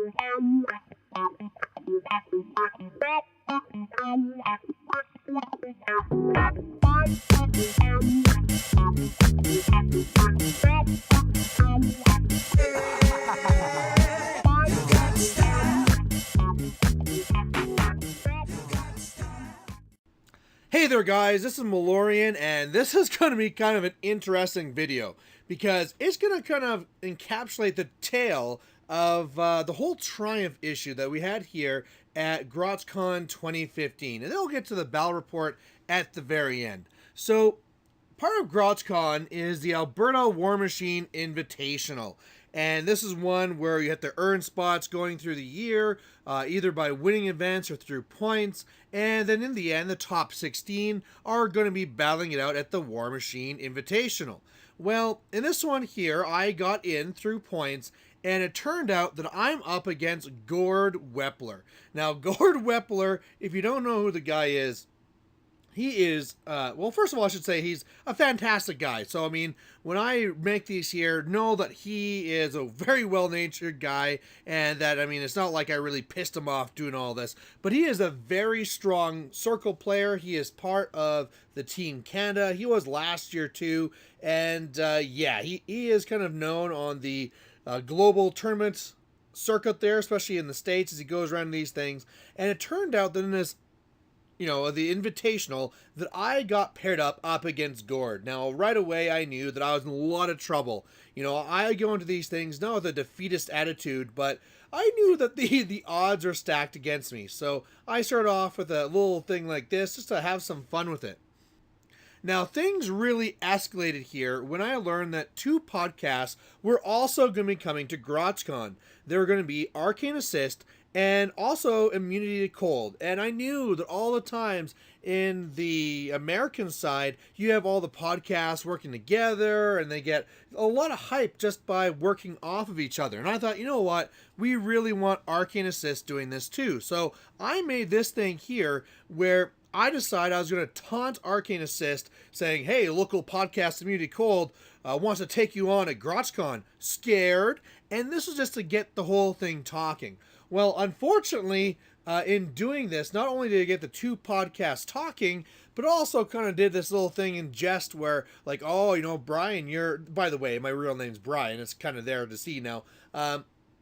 Hey there guys, this is Malorian, and this is going to be kind of an interesting video because it's going to kind of encapsulate the tale of the whole Triumph issue that we had here at Grotscon 2015. And then we'll get to the battle report at the very end. So part of Grotscon is the Alberta War Machine Invitational. And this is one where you have to earn spots going through the year, either by winning events or through points. And then in the end, the top 16 are going to be battling it out at the War Machine Invitational. Well, in this one here, I got in through points, and it turned out that I'm up against Gord Wepler. Now, Gord Wepler, if you don't know who the guy is, he is, well, first of all, I should say he's a fantastic guy. So, I mean, when I make these here, know that he is a very well-natured guy, and that, I mean, it's not like I really pissed him off doing all this, but he is a very strong circle player. He is part of the Team Canada. He was last year, too, and, yeah, he is kind of known on the global tournament circuit there, especially in the States, as he goes around these things, and it turned out that in this the Invitational, that I got paired up against Gord. Now, right away, I knew that I was in a lot of trouble. I go into these things not with a defeatist attitude, but I knew that the odds are stacked against me. So I started off with a little thing like this, just to have some fun with it. Now, things really escalated here when I learned that two podcasts were also going to be coming to Grotscon. They were going to be Arcane Assist and also Immunity to Cold. And I knew that all the times in the American side, you have all the podcasts working together, and they get a lot of hype just by working off of each other. And I thought, you know what? We really want Arcane Assist doing this too. So I made this thing here where I decided I was going to taunt Arcane Assist, saying, hey, local podcast Immunity Cold wants to take you on at Grotscon. Scared? And this was just to get the whole thing talking. Well, unfortunately, in doing this, not only did it get the two podcasts talking, but also kind of did this little thing in jest where, like, oh, Brian, by the way, my real name's Brian. It's kind of there to see now.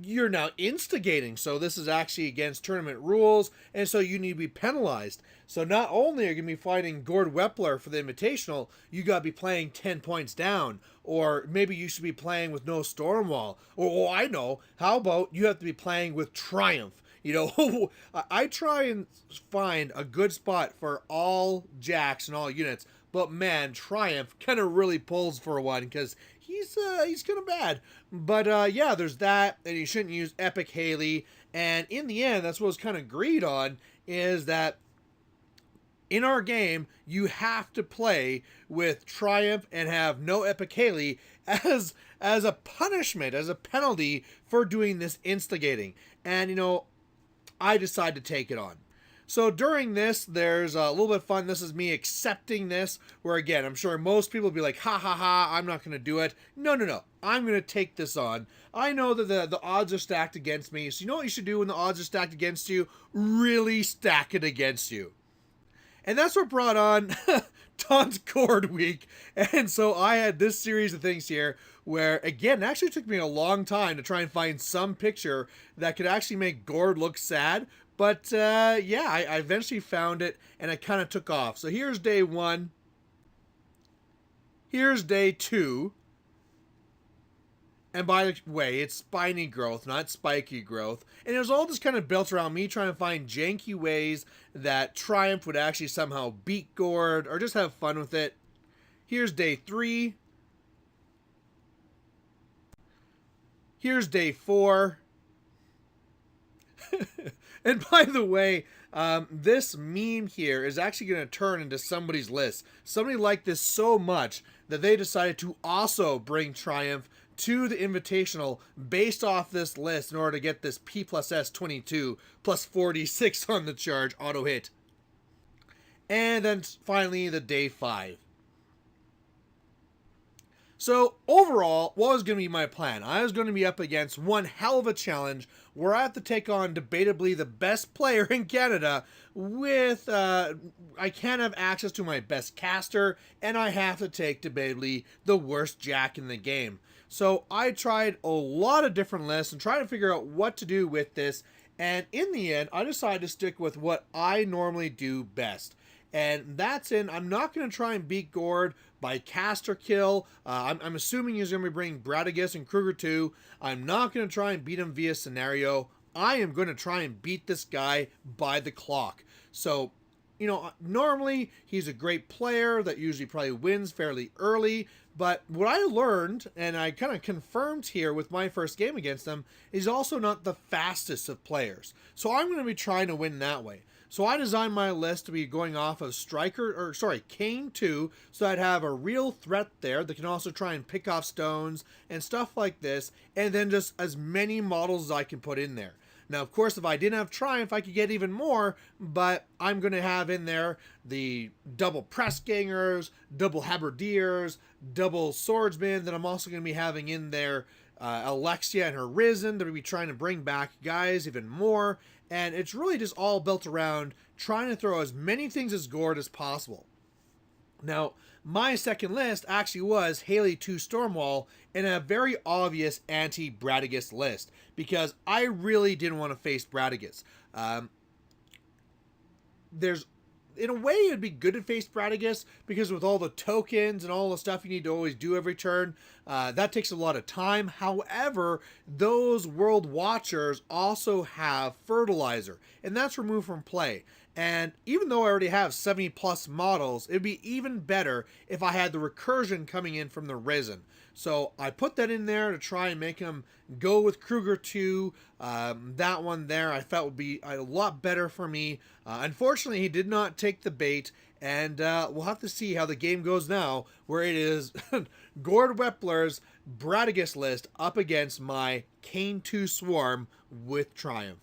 You're now instigating, so this is actually against tournament rules, and so you need to be penalized. So not only are you going to be fighting Gord Wepler for the Invitational, you got to be playing 10 points down, or maybe you should be playing with no Stormwall, or I know, how about you have to be playing with Triumph? I try and find a good spot for all jacks and all units, but man, Triumph kind of really pulls for one, because he's kind of bad. But yeah, there's that, and you shouldn't use Epic Haley. And in the end, that's what was kind of agreed on, is that in our game, you have to play with Triumph and have no Epic Haley as a punishment, as a penalty for doing this instigating. And, I decided to take it on. So during this, there's a little bit of fun. This is me accepting this, where again, I'm sure most people will be like, ha ha ha, I'm not going to do it. No. I'm going to take this on. I know that the odds are stacked against me. So you know what you should do when the odds are stacked against you? Really stack it against you. And that's what brought on Taunt Gord Week. And so I had this series of things here where, again, it actually took me a long time to try and find some picture that could actually make Gord look sad. But, yeah, I eventually found it, and it kind of took off. So here's day 1. Here's day 2. And by the way, it's spiny growth, not spiky growth. And it was all just kind of built around me trying to find janky ways that Triumph would actually somehow beat Gord, or just have fun with it. Here's day 3. Here's day 4. And by the way, this meme here is actually going to turn into somebody's list. Somebody liked this so much that they decided to also bring Triumph to the Invitational based off this list in order to get this P plus S 22 plus 46 on the charge auto hit. And then finally the day 5. So overall, what was going to be my plan? I was going to be up against one hell of a challenge where I have to take on debatably the best player in Canada with, I can't have access to my best caster, and I have to take debatably the worst jack in the game. So I tried a lot of different lists and tried to figure out what to do with this, and in the end, I decided to stick with what I normally do best. And that's I'm not going to try and beat Gord by caster kill. I'm assuming he's going to be bringing Bradigus and Kruger too. I'm not going to try and beat him via scenario. I am going to try and beat this guy by the clock. So, you know, normally he's a great player that usually probably wins fairly early. But what I learned, and I kind of confirmed here with my first game against him, is also not the fastest of players. So I'm going to be trying to win that way. So I designed my list to be going off of Kane 2, so I'd have a real threat there that can also try and pick off stones and stuff like this, and then just as many models as I can put in there. Now, of course, if I didn't have Triumph, I could get even more, but I'm going to have in there the double press gangers, double halberdiers, double swordsmen, that I'm also going to be having in there Alexia and her Risen, that we'll be trying to bring back guys even more. And it's really just all built around trying to throw as many things as Gord as possible. Now, my second list actually was Haley 2 Stormwall in a very obvious anti-Bradigus list, because I really didn't want to face Bradigus. In a way, it'd be good to face Bradigus, because with all the tokens and all the stuff you need to always do every turn, that takes a lot of time. However, those World Watchers also have Fertilizer, and that's removed from play. And even though I already have 70 plus models, it'd be even better if I had the recursion coming in from the Risen. So I put that in there to try and make him go with Kruger 2. That one there I felt would be a lot better for me. Unfortunately, he did not take the bait, and we'll have to see how the game goes now, where it is Gord Wepler's Bradigus list up against my Kane 2 Swarm with Triumph.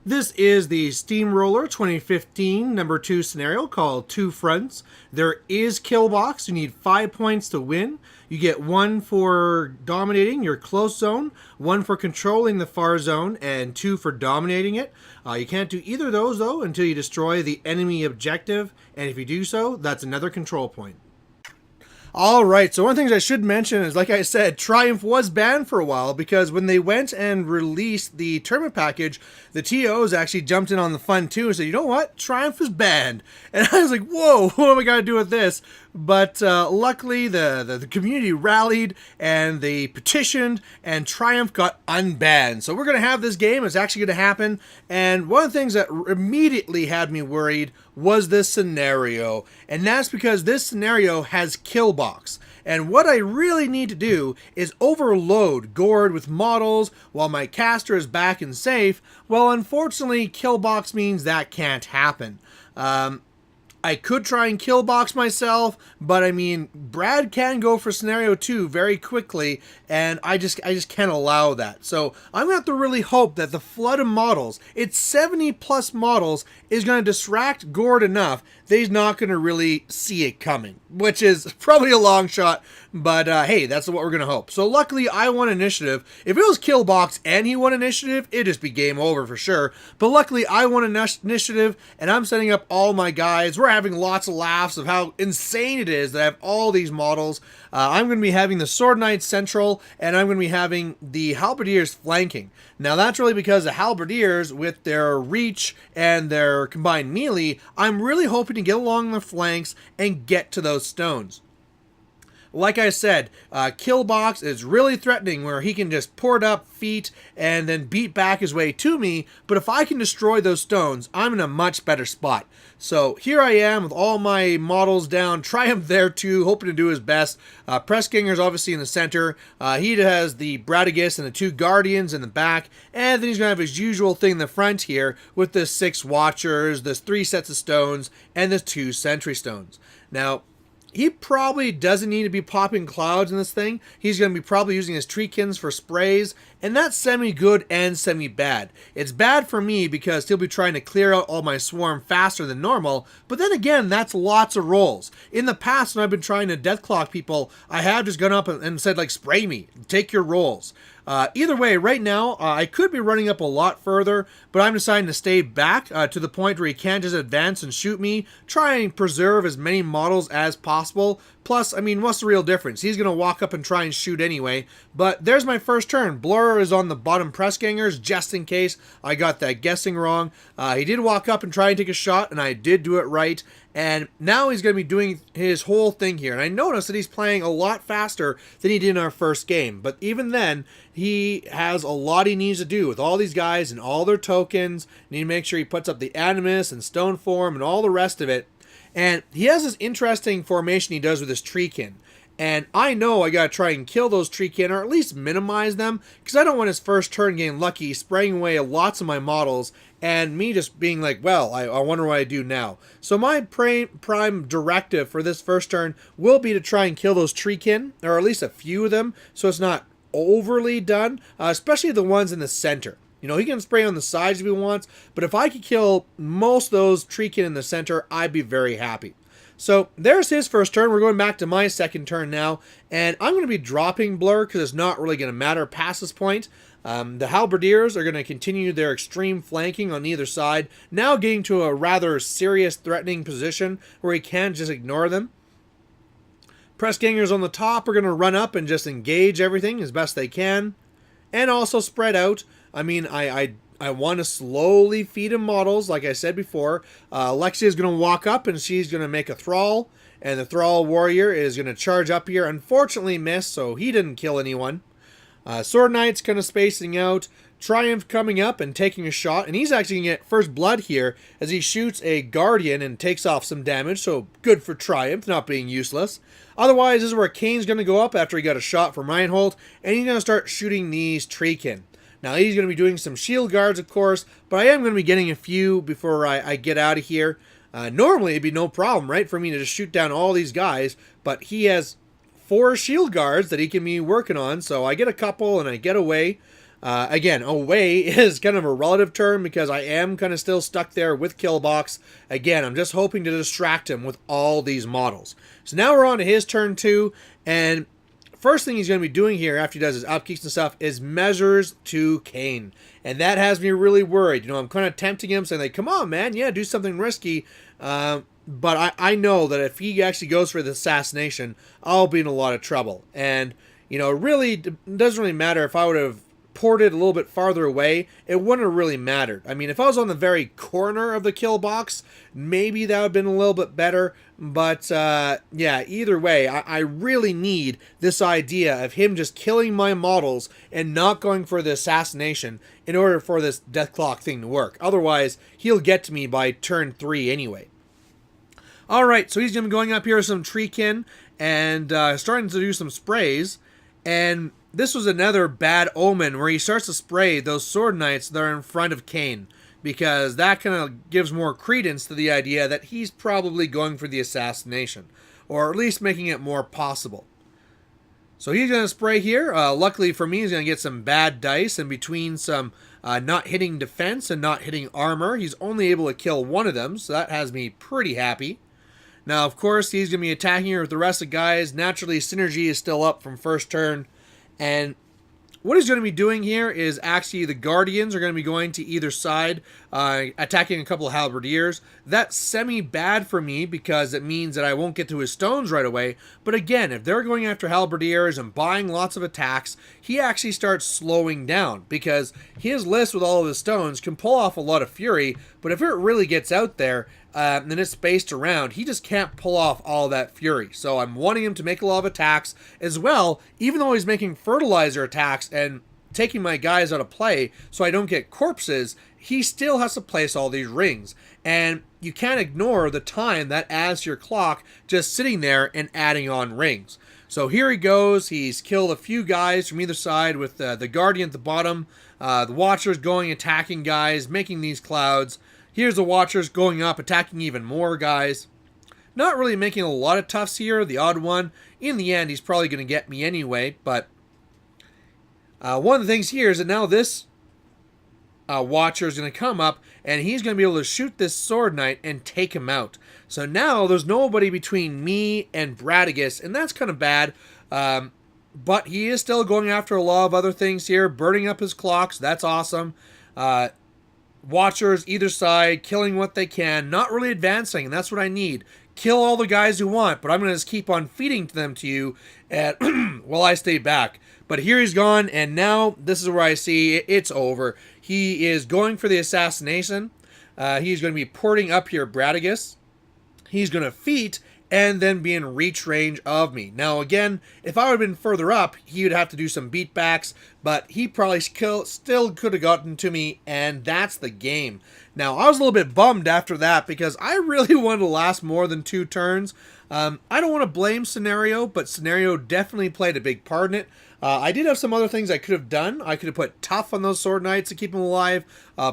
This is the Steamroller 2015 number 2 scenario called Two Fronts. There is kill box. You need 5 points to win. You get 1 for dominating your close zone, 1 for controlling the far zone, and 2 for dominating it. You can't do either of those, though, until you destroy the enemy objective, and if you do so, that's another control point. Alright, so one of the things I should mention is, like I said, Triumph was banned for a while, because when they went and released the tournament package, the TOs actually jumped in on the fun too and said, you know what, Triumph is banned. And I was like, whoa, what am I going to do with this? But luckily the community rallied and they petitioned, and Triumph got unbanned. So we're going to have this game. It's actually going to happen. And one of the things that immediately had me worried was this scenario. And that's because this scenario has kill box. And what I really need to do is overload Gord with models while my caster is back and safe. Well, unfortunately, kill box means that can't happen. I could try and kill box myself, but I mean, Brad can go for scenario 2 very quickly, and I just can't allow that. So I'm going to have to really hope that the flood of models, it's 70 plus models, is going to distract Gord enough that he's not going to really see it coming, which is probably a long shot, but hey, that's what we're going to hope. So luckily, I won initiative. If it was kill box and he won initiative, it'd just be game over for sure. But luckily, I won initiative, and I'm setting up all my guys. We're having lots of laughs of how insane it is that I have all these models. I'm going to be having the Sword Knight central, and I'm going to be having the Halberdiers flanking. Now, that's really because the Halberdiers, with their reach and their combined melee, I'm really hoping to get along the flanks and get to those stones. Like I said, Killbox is really threatening, where he can just port up feet and then beat back his way to me. But if I can destroy those stones, I'm in a much better spot. So here I am with all my models down. Triumph there too, hoping to do his best. Pressganger's obviously in the center. He has the Bradigus and the 2 Guardians in the back. And then he's going to have his usual thing in the front here with the 6 Watchers, the 3 sets of stones, and the 2 Sentry Stones. Now, he probably doesn't need to be popping clouds in this thing. He's going to be probably using his Treekins for sprays, And that's semi-good and semi-bad. It's bad for me because he'll be trying to clear out all my swarm faster than normal, but then again, that's lots of rolls. In the past, when I've been trying to deathclock people, I have just gone up and said, like, spray me, take your rolls. Either way, right now, I could be running up a lot further, but I'm deciding to stay back to the point where he can't just advance and shoot me, try and preserve as many models as possible. Plus, I mean, what's the real difference? He's going to walk up and try and shoot anyway. But there's my first turn. Blur is on the bottom press gangers, just in case I got that guessing wrong. He did walk up and try and take a shot, and I did do it right. And now he's going to be doing his whole thing here. And I noticed that he's playing a lot faster than he did in our first game. But even then, he has a lot he needs to do with all these guys and all their tokens. Need to make sure he puts up the Animus and Stone Form and all the rest of it. And he has this interesting formation he does with his Treekin. And I know I gotta try and kill those Treekin, or at least minimize them, because I don't want his first turn getting lucky, spraying away lots of my models, and me just being like, well, I wonder what I do now. So my prime directive for this first turn will be to try and kill those Treekin, or at least a few of them, so it's not overly done, especially the ones in the center. You know, he can spray on the sides if he wants, but if I could kill most of those Treekin in the center, I'd be very happy. So there's his first turn. We're going back to my second turn now, and I'm going to be dropping Blur because it's not really going to matter past this point. The Halberdiers are going to continue their extreme flanking on either side, now getting to a rather serious threatening position where he can't just ignore them. Press gangers on the top are going to run up and just engage everything as best they can, and also spread out. I mean, I want to slowly feed him models, like I said before. Alexia is going to walk up, and she's going to make a Thrall, and the Thrall warrior is going to charge up here. Unfortunately missed, so he didn't kill anyone. Sword Knight's kind of spacing out. Triumph coming up and taking a shot, and he's actually going to get first blood here as he shoots a Guardian and takes off some damage, so good for Triumph, not being useless. Otherwise, this is where Kane's going to go up after he got a shot from Reinhold, and he's going to start shooting these Treekin. Now, he's going to be doing some shield guards, of course, but I am going to be getting a few before I get out of here. Normally, it'd be no problem, right, for me to just shoot down all these guys, but he has 4 shield guards that he can be working on, so I get a couple and I get away. Again, away is kind of a relative term because I am kind of still stuck there with Killbox. Again, I'm just hoping to distract him with all these models. So now we're on to his turn 2, and first thing he's going to be doing here after he does his upkeeps and stuff is measures to Kane. And that has me really worried. You know, I'm kind of tempting him, saying, like, come on, man, yeah, do something risky. But I know that if he actually goes for the assassination, I'll be in a lot of trouble. And, you know, really, it doesn't really matter if I would have ported a little bit farther away, it wouldn't have really mattered. I mean, if I was on the very corner of the kill box, maybe that would have been a little bit better. But, yeah, either way, I really need this idea of him just killing my models and not going for the assassination in order for this death clock thing to work. Otherwise, he'll get to me by turn 3 anyway. Alright, so he's going to be going up here with some Treekin and starting to do some sprays. And this was another bad omen where he starts to spray those Sword Knights that are in front of Kane, because that kind of gives more credence to the idea that he's probably going for the assassination, or at least making it more possible. So he's going to spray here. Luckily for me, he's going to get some bad dice, and between some not hitting defense and not hitting armor, he's only able to kill one of them, so that has me pretty happy. Now, of course, he's going to be attacking her with the rest of the guys. Naturally, synergy is still up from first turn. And what he's going to be doing here is actually the Guardians are going to be going to either side, attacking a couple of Halberdiers. That's semi-bad for me because it means that I won't get to his stones right away. But again, if they're going after Halberdiers and buying lots of attacks, he actually starts slowing down because his list with all of his stones can pull off a lot of fury. But if it really gets out there, and it's spaced around, he just can't pull off all that fury. So I'm wanting him to make a lot of attacks as well, even though he's making fertilizer attacks and taking my guys out of play so I don't get corpses, he still has to place all these rings. And you can't ignore the time that adds to your clock just sitting there and adding on rings. So here he goes. He's killed a few guys from either side with the Guardian at the bottom. The Watchers going attacking guys, making these clouds. Here's the Watchers going up, attacking even more guys. Not really making a lot of toughs here. The odd one, in the end, he's probably going to get me anyway. But One of the things here is that now this Watcher is going to come up, and he's going to be able to shoot this Sword Knight and take him out. So now there's nobody between me and Bradigus, and that's kind of bad. But he is still going after a lot of other things here, burning up his clocks. That's awesome. Watchers either side, killing what they can, not really advancing, and that's what I need. Kill all the guys you want, but I'm going to just keep on feeding them to you while I stay back. But here he's gone, and now this is where I see it's over. He is going for the assassination. He's going to be porting up here Bradigus. He's going to feat and then be in reach range of me. Now, again, if I would have been further up, he would have to do some beatbacks, but he probably still could have gotten to me, and that's the game. Now, I was a little bit bummed after that because I really wanted to last more than 2 turns. I don't want to blame Scenario, but Scenario definitely played a big part in it. I did have some other things I could have done. I could have put Tough on those Sword Knights to keep them alive.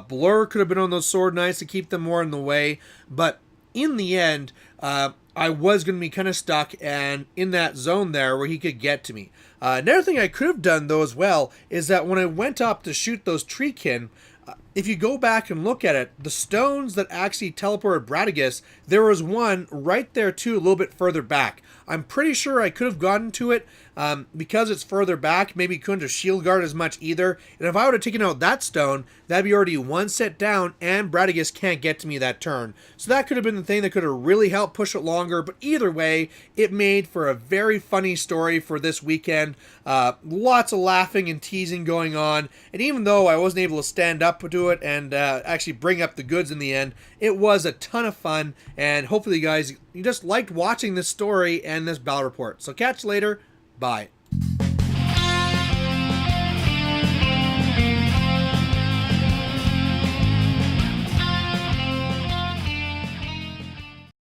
Blur could have been on those Sword Knights to keep them more in the way. But in the end, I was going to be kind of stuck and in that zone there where he could get to me. Another thing I could have done, though, as well, is that when I went up to shoot those Treekin, if you go back and look at it, the stones that actually teleported Bradigus, there was one right there, too, a little bit further back. I'm pretty sure I could have gotten to it because it's further back. Maybe couldn't have shield guard as much either. And if I would have taken out that stone, that'd be already 1 set down, and Bradigus can't get to me that turn. So that could have been the thing that could have really helped push it longer. But either way, it made for a very funny story for this weekend. Lots of laughing and teasing going on. And even though I wasn't able to stand up to it and actually bring up the goods in the end, it was a ton of fun. And hopefully you guys, you just liked watching this story and this battle report. So catch you later. Bye.